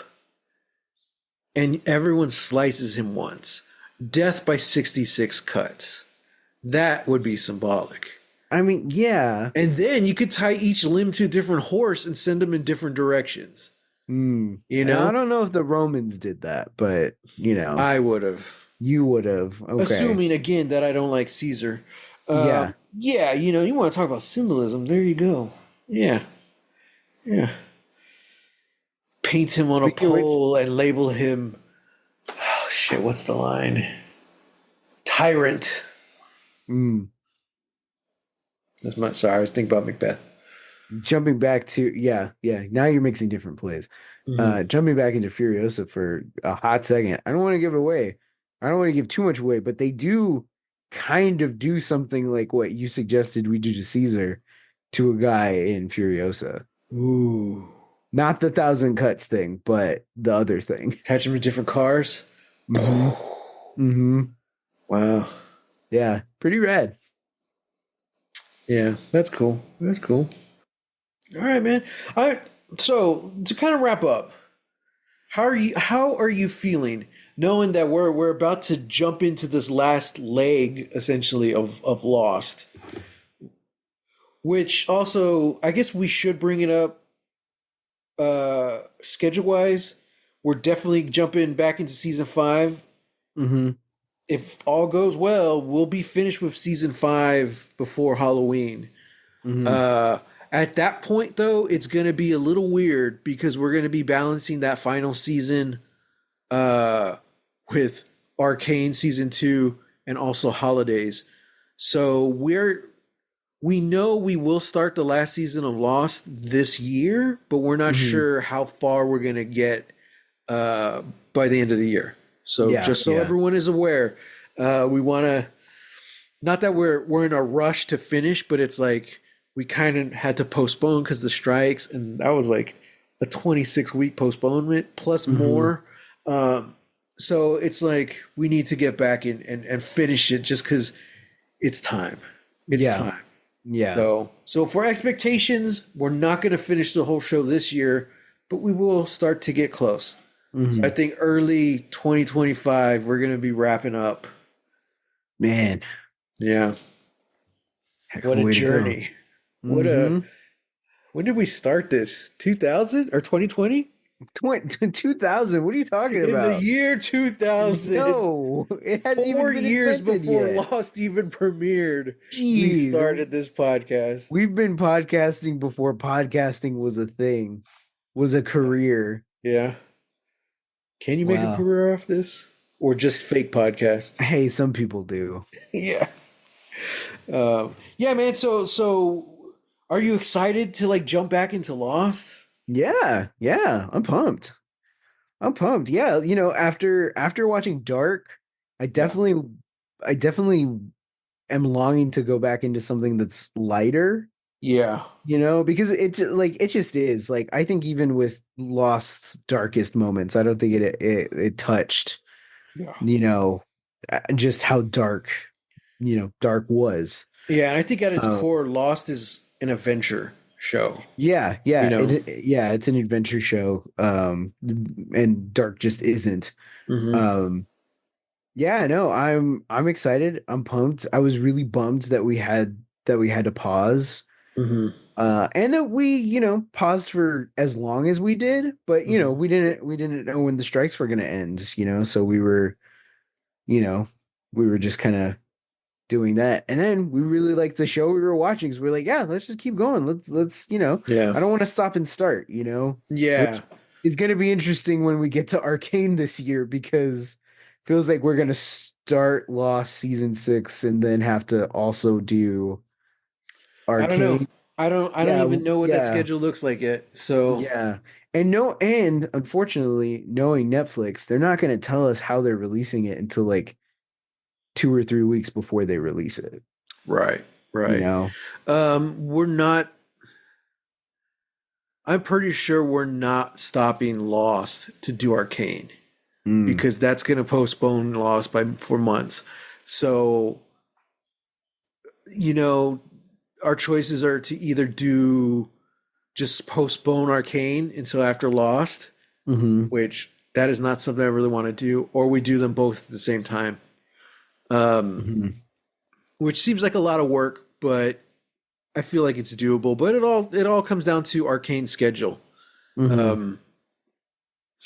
and everyone slices him once. Death by 66 cuts. That would be symbolic. I mean, yeah. And then you could tie each limb to a different horse and send them in different directions. You And I know, don't know if the Romans did that, but I would have. you would have. Okay. Assuming again that I don't like Caesar. Yeah. Yeah, you want to talk about symbolism. There you go. Yeah, yeah. Paint him on a Speaking of which, pole and label him. Oh shit! What's the line? Tyrant. mm, That's my. Sorry, I was thinking about Macbeth. jumping back to yeah. Now you're mixing different plays. Hmm. Jumping back into Furiosa for a hot second. I don't want to give it away. I don't want to give too much away, but they do kind of do something like what you suggested we do to Caesar to a guy in Furiosa. Ooh. Not the thousand cuts thing, but the other thing. Attach them to different cars. Mm-hmm. Mm-hmm. Wow. Yeah, pretty rad. Yeah, that's cool. That's cool. All right, man. I so to kind of wrap up, how are you feeling knowing that we're about to jump into this last leg essentially of Lost, which also I guess we should bring it up schedule wise. We're definitely jumping back into season 5. Mm-hmm. If all goes well, we'll be finished with season 5 before Halloween. Mm-hmm. Uh, at that point, though, it's going to be a little weird because we're going to be balancing that final season uh, with Arcane season 2 and also holidays. So we know we will start the last season of Lost this year, but we're not Mm-hmm. sure how far we're going to get uh, by the end of the year. So Yeah, just so yeah. everyone is aware, we want to not that we're in a rush to finish, but it's like we kind of had to postpone because the strikes, and that was like a 26-week postponement plus Mm-hmm. more. Um, so it's like we need to get back and finish it just because it's time. It's Yeah, time. yeah. So for expectations, we're not going to finish the whole show this year, but we will start to get close. So I Mm-hmm. think early 2025, we're going to be wrapping up. Man, Yeah. heck of What a a way to go. journey. What a Mm-hmm. When did we start this? 2000 or 2020? 2000, what are you talking In the about? year 2000, No, it hadn't even four been years invented before yet. Lost even premiered, we Jeez, started this podcast. we've been podcasting before podcasting was a thing, was a career. Yeah. Can you make a Wow. career off this? Or just fake podcasts? Hey, some people do. Yeah. Yeah, man. So are you excited to like jump back into Lost? Yeah, yeah, I'm pumped. I'm pumped. Yeah, after watching Dark, I Yeah. definitely I definitely am longing to go back into something that's lighter, Yeah. because it just is. Like I think even with Lost's darkest moments, I don't think it touched, Yeah. you know, just how dark, dark was. Yeah, and I think at its Uh, core, Lost is an adventure show. yeah, You yeah, know? yeah, it's an adventure show. And Dark just isn't. Hmm. Um, yeah, no, I'm excited. I'm pumped. I was really bummed that we had to pause. Hmm. And that we, paused for as long as we did, but Hmm. we didn't know when the strikes were gonna end, so you know, we were just kind of doing that. And then we really liked the show we were watching, so we're like, yeah, let's just keep going. Let's Yeah. I don't want to stop and start, Yeah. which is gonna be interesting when we get to Arcane this year because it feels like we're gonna start Lost season 6 and then have to also do I don't know. Arcane. I don't Yeah, even know what that yeah. schedule looks like yet. So Yeah. And unfortunately, knowing Netflix, they're not going to tell us how they're releasing it until like 2 or 3 weeks before they release it, right, you right. know? We're not I'm pretty sure we're not stopping Lost to do Arcane Mm, because that's gonna postpone Lost by for months. So, you know, our choices are to either do just postpone Arcane until after Lost, hmm. which that is not something I really want to do, or we do them both at the same time. Um, Hmm. which seems like a lot of work, but I feel like it's doable. But it all comes down to Arcane's schedule. Hmm. Um,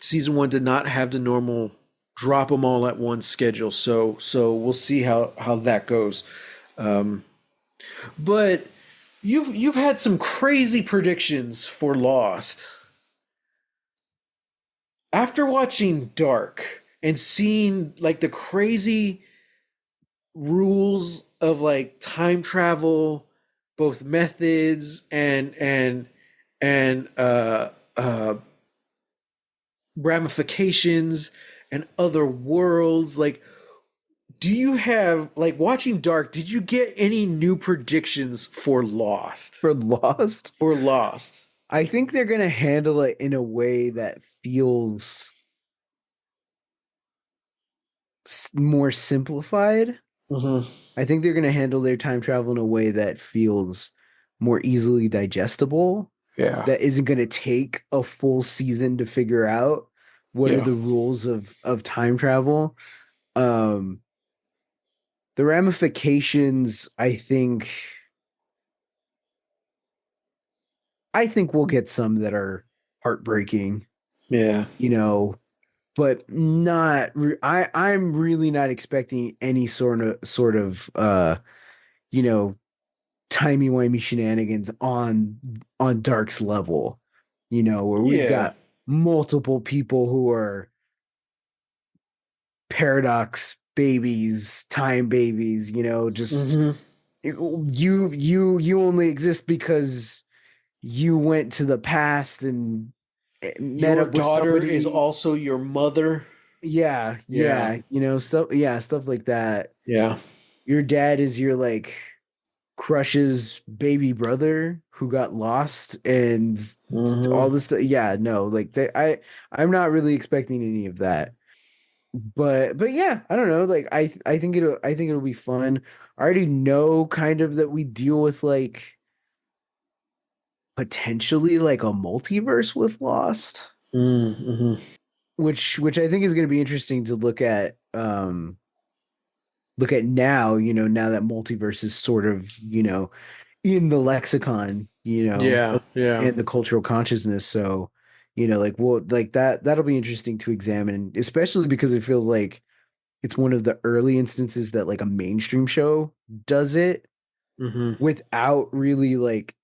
season 1 did not have the normal drop them all at once schedule, so we'll see how that goes. Um, but you've had some crazy predictions for Lost. After watching Dark and seeing like the crazy rules of like time travel both methods and ramifications and other worlds. Like, do you have like watching Dark? Did you get any new predictions for Lost? For Lost, For Lost. I think they're gonna handle it in a way that feels more simplified. Mm-hmm. I think they're gonna handle their time travel in a way that feels more easily digestible. Yeah. That isn't gonna take a full season to figure out what are Yeah. the rules of time travel. Um, the ramifications, I think we'll get some that are heartbreaking, Yeah. you know, but not I'm really not expecting any sort of you know, timey-wimey shenanigans on Dark's level, where we've Yeah. got multiple people who are paradox babies, time babies, just Mm-hmm. you only exist because you went to the past and met Your up with daughter is somebody. also your mother. Yeah, Yeah. yeah, stuff like that. Yeah. Your dad is your like crush's baby brother who got lost and all Mm-hmm. this stuff. Yeah, no, like I'm not really expecting any of that. But yeah, I don't know. Like I think it'll be fun. I already know kind of that we deal with like potentially like a multiverse with Lost, Mm-hmm. which I think is going to be interesting to look at now, now that multiverse is sort of, in the lexicon, Yeah. Yeah. and the cultural consciousness. So, like well, like that'll be interesting to examine, especially because it feels like it's one of the early instances that like a mainstream show does it Mm-hmm. without really like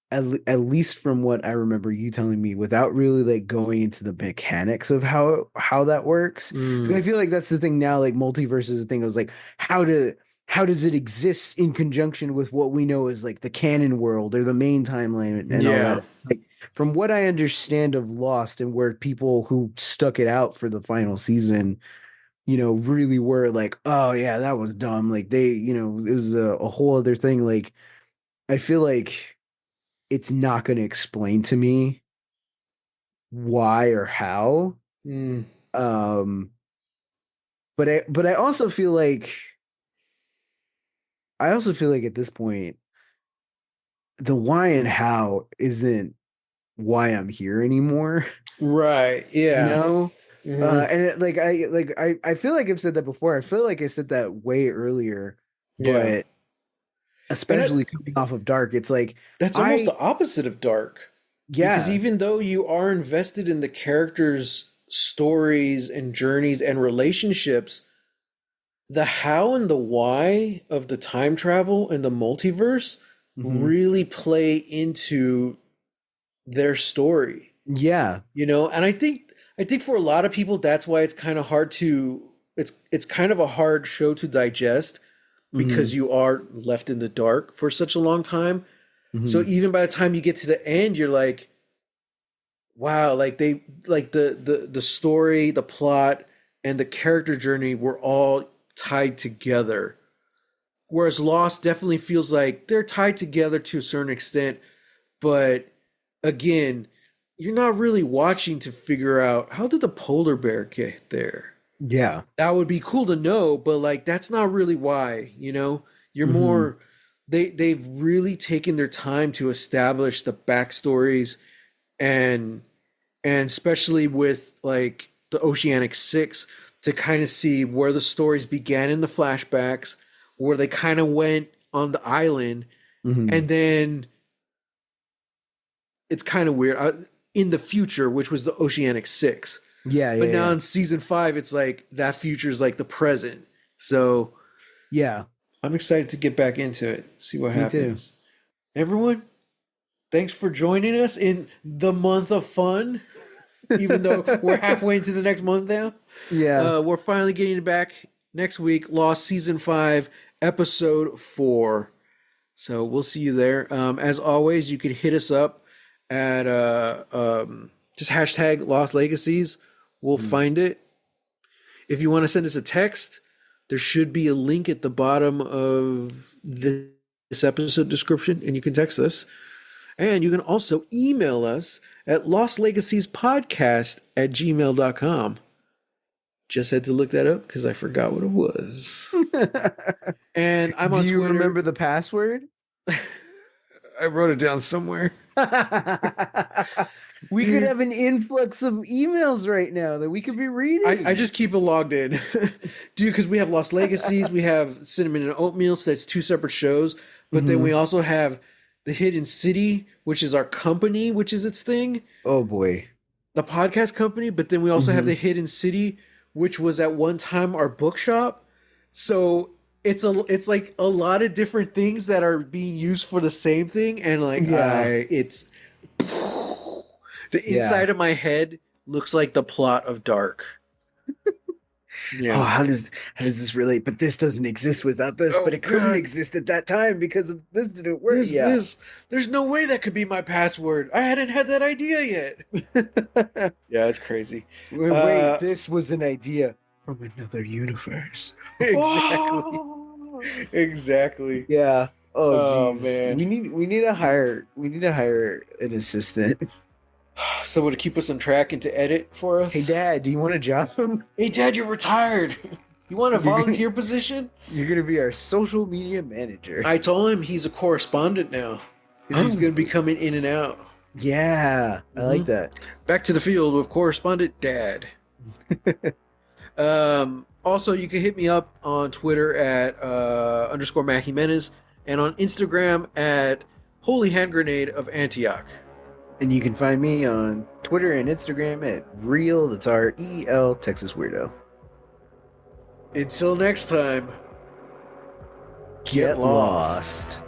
at least from what I remember you telling me, without really like going into the mechanics of how that works. Because Mm. I feel like that's the thing now. Like multiverse is the thing. I was like, how does it exist in conjunction with what we know as like the canon world or the main timeline and all that? Yeah. It's like from what I understand of Lost and where people who stuck it out for the final season, really were like, oh yeah, that was dumb. Like they, it was a whole other thing. Like I feel like it's not going to explain to me why or how. Mm. Um, but I also feel like at this point, the why and how isn't why I'm here anymore. Right. You Yeah. know, Mm-hmm. and I feel like I've said that before. I feel like I said that way earlier, Yeah. but And especially coming off of Dark, it's like that's almost I the opposite of Dark. Because yeah. even though you are invested in the characters' stories and journeys and relationships, the how and the why of the time travel and the multiverse Mhm. really play into their story. Yeah. And I think for a lot of people that's why it's kind of hard to it's kind of a hard show to digest because Mhm. you are left in the dark for such a long time. So Mhm. even by the time you get to the end, you're like, wow, like they like the story, the plot, and the character journey were all tied together. Whereas Lost definitely feels like they're tied together to a certain extent, but again, you're not really watching to figure out how did the polar bear get there. Yeah. That would be cool to know, but like that's not really why. You're Mhm. more they've really taken their time to establish the backstories and especially with like the Oceanic Six to kind of see where the stories began in the flashbacks, where they kind of went on the island, Mhm. and then it's kind of weird in the future, which was the Oceanic Six. Yeah, But yeah, now yeah. in season five, it's like that future is like the present. So Yeah, I'm excited to get back into it, see what me too. happens. Everyone, thanks for joining us in the month of fun. Even though we're halfway into the next month now, Yeah. we're finally getting it back next week. Lost season 5, episode 4. So we'll see you there. As always, you could hit us up at just hashtag Lost Legacies. We'll Mm. find it. If you want to send us a text, there should be a link at the bottom of this episode description, and you can text us. And you can also email us at lostlegaciespodcast@gmail.com. Just had to look that up because I forgot what it was. And I'm Do on you Twitter. remember the password? I wrote it down somewhere. We Dude. could have an influx of emails right now that we could be reading. I just keep it logged in. Dude, because we have Lost Legacies, we have Cinnamon and Oatmeal, so that's two separate shows. But then we also have The Hidden City, which is our company, which is its thing. Oh boy. The podcast company. But then we also have The Hidden City, which was at one time our bookshop. So it's like a lot of different things that are being used for the same thing. And like, it's the inside of my head looks like the plot of Dark. Oh, how does this relate? But this doesn't exist without this. But it couldn't exist at that time because of this didn't work. There's no way that could be my password. I hadn't had that idea yet. Yeah, it's crazy. Wait, this was an idea from another universe. Exactly. Exactly. Yeah. Oh geez. Man. We need to hire an assistant. Someone to keep us on track and to edit for us. Hey Dad, do you want a job? Hey Dad, you're retired. You want a volunteer position? You're gonna be our social media manager. I told him he's a correspondent now. He's gonna be coming in and out. Yeah, I like that. Back to the field with correspondent Dad. Also, you can hit me up on Twitter at _ Matt Jimenez and on Instagram at Holy Hand Grenade of Antioch. And you can find me on Twitter and Instagram at Real, that's REL, Texas Weirdo. Until next time, Get lost.